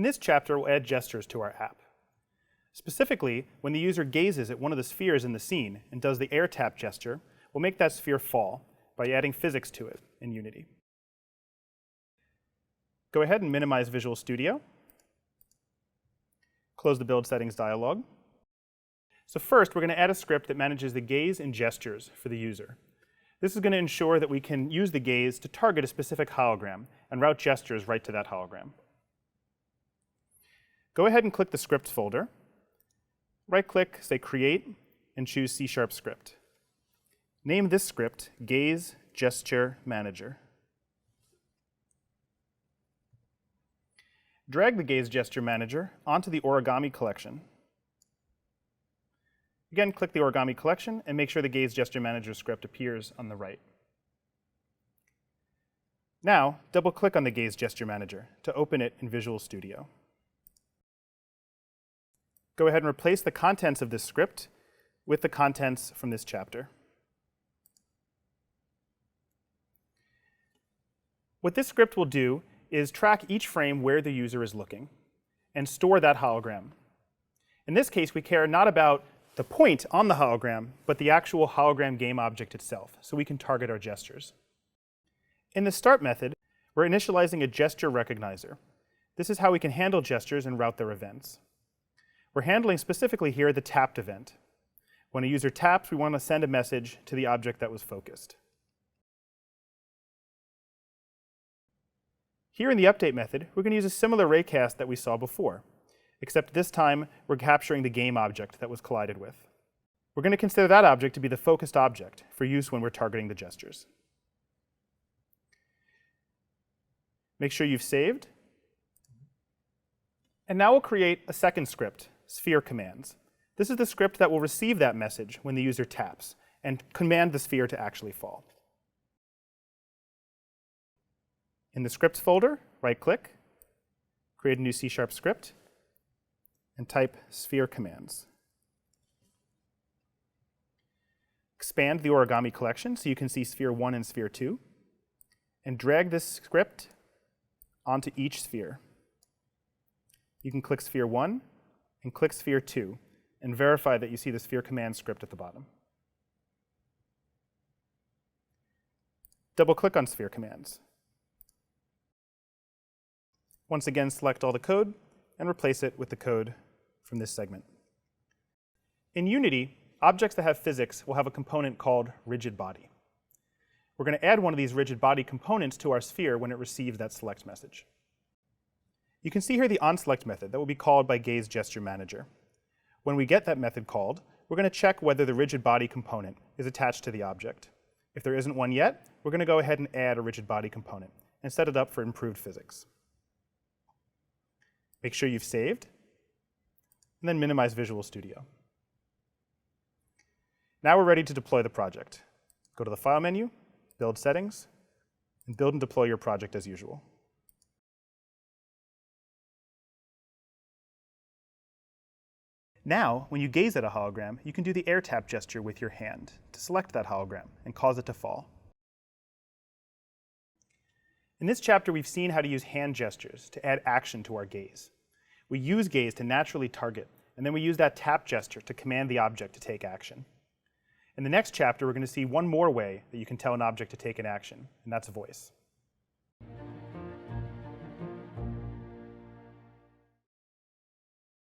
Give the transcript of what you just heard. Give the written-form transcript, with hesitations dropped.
In this chapter, we'll add gestures to our app. Specifically, when the user gazes at one of the spheres in the scene and does the air tap gesture, we'll make that sphere fall by adding physics to it in Unity. Go ahead and minimize Visual Studio. Close the Build Settings dialog. So first, we're going to add a script that manages the gaze and gestures for the user. This is going to ensure that we can use the gaze to target a specific hologram and route gestures right to that hologram. Go ahead and click the Scripts folder. Right-click, say Create, and choose C# Script. Name this script Gaze Gesture Manager. Drag the Gaze Gesture Manager onto the Origami collection. Again, click the Origami collection and make sure the Gaze Gesture Manager script appears on the right. Now, double-click on the Gaze Gesture Manager to open it in Visual Studio. Go ahead and replace the contents of this script with the contents from this chapter. What this script will do is track each frame where the user is looking and store that hologram. In this case, we care not about the point on the hologram, but the actual hologram game object itself, so we can target our gestures. In the start method, we're initializing a gesture recognizer. This is how we can handle gestures and route their events. We're handling specifically here the tapped event. When a user taps, we want to send a message to the object that was focused. Here in the update method, we're going to use a similar raycast that we saw before, except this time we're capturing the game object that was collided with. We're going to consider that object to be the focused object for use when we're targeting the gestures. Make sure you've saved. And now we'll create a second script, Sphere Commands. This is the script that will receive that message when the user taps and command the sphere to actually fall. In the Scripts folder, right-click, create a new C# script, and type Sphere Commands. Expand the Origami collection so you can see Sphere 1 and Sphere 2, and drag this script onto each sphere. You can click Sphere 1 and click Sphere 2 and verify that you see the Sphere Command script at the bottom. Double-click on Sphere Commands. Once again, select all the code and replace it with the code from this segment. In Unity, objects that have physics will have a component called rigid body. We're going to add one of these rigid body components to our sphere when it receives that select message. You can see here the onSelect method that will be called by Gaze Gesture Manager. When we get that method called, we're going to check whether the rigid body component is attached to the object. If there isn't one yet, we're going to go ahead and add a rigid body component and set it up for improved physics. Make sure you've saved, and then minimize Visual Studio. Now we're ready to deploy the project. Go to the File menu, Build Settings, and build and deploy your project as usual. Now, when you gaze at a hologram, you can do the air tap gesture with your hand to select that hologram and cause it to fall. In this chapter, we've seen how to use hand gestures to add action to our gaze. We use gaze to naturally target, and then we use that tap gesture to command the object to take action. In the next chapter, we're going to see one more way that you can tell an object to take an action, and that's voice.